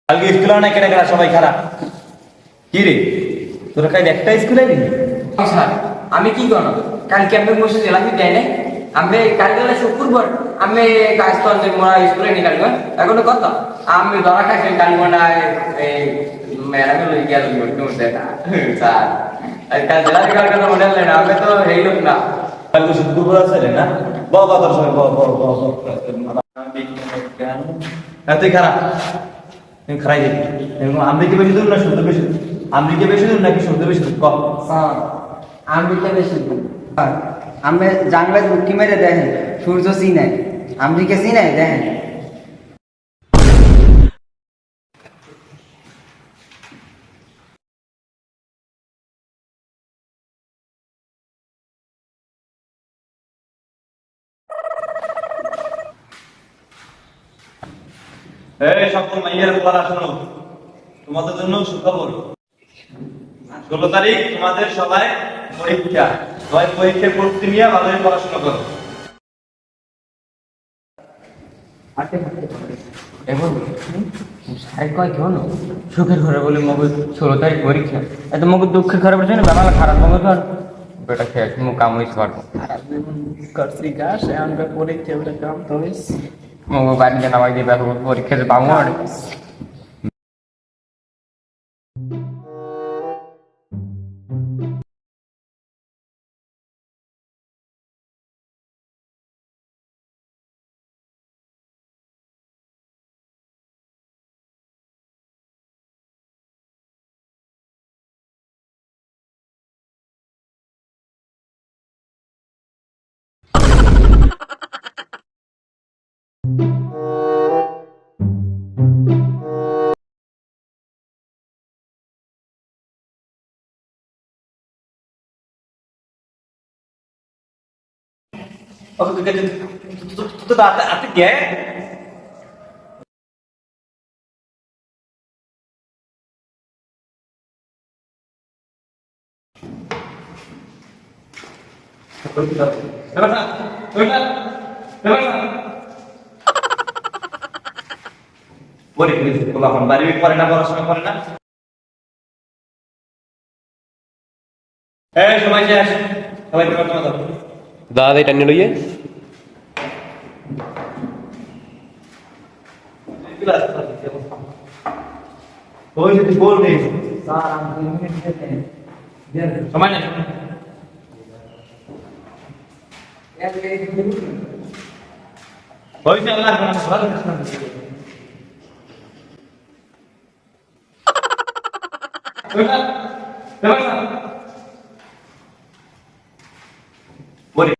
কালকে স্কুলে না কেটে গেলা সবাই খারাপ কি রে তোরা কাল একটা স্কুলে দিবি স্যার আমি কি করব কাল ক্যাম্পে বসে জেলা কি দেয় নাই আমি কাল গেলে শুক্রবার আমি কাজ তো যে মোরা স্কুলে নি কাল এখন কত আমি ধরা খাইছি কাল মনে এই ম্যাডাম লই গেল নোট দেটা স্যার কাল জেলা কাল কথা মনে হল না আমি তো হেই লোক না কাল তো শুক্রবার আছে রে না বাবা তোর সবাই তুই খারাপ তুই খারাই দিবি আমেরিকা বেশি দূর না শুদ্ধ বেশি আমেরিকা বেশি দূর নাকি শুদ্ধ বেশি দূর কম স্যার আমেরিকা বেশি আমি জানলে উকি মেরে দেখেন সূর্য চিনাই আমেরিকা চিনাই দেখেন এই সকল মাইয়ের বলা শোনো তোমাদের জন্য সুখবর 16 তারিখ তোমাদের সবাই পরীক্ষা সবাই পরীক্ষার প্রস্তুতি নিয়ে ভালোই পড়াশোনা করো এখন সাহেব কয় কেন সুখের ঘরে বলে মগজ 16 তারিখ পরীক্ষা এত মগজ দুঃখের ঘরে বলছে না বাংলা খারাপ মগজ ঘর বেটা খেয়ে মুখ কাম হইতে পারবো করছি গাছ আমরা পরীক্ষা ওটা কাম তো হয়েছে মগজ বাড়িতে নামাই দিয়ে বের পরীক্ষা বামু আর তো আতে কে বাড়ি করে না পড়াশোনা করে না সবাই যে আসে সবাই দাদা এটা নিয়ে লইয়ে ওই যদি বল নেই স্যার আমি সময় নেই ওই যে আল্লাহ ভালো বলি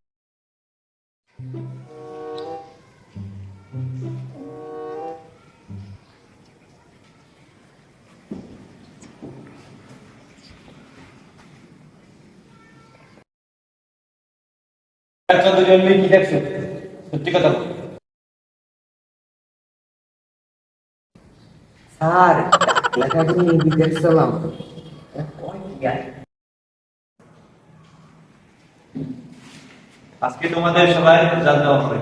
দুজন মিলে কি দেখছো সত্যি কথা স্যার লেখাটা নিয়ে বিদেশ চলাম আজকে তোমাদের সবাই জানতে হবে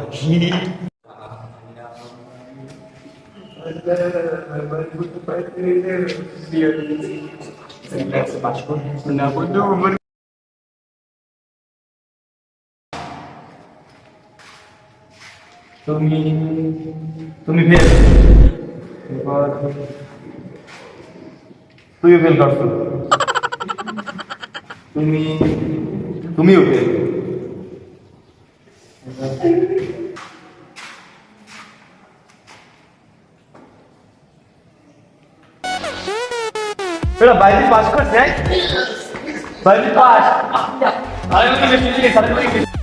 তুমি তুমি ফেল তুইও ফেল করছো তুমিও ফেল বেটা বাইরে পাস করছে বাইরে পাস আরে আমি বেশি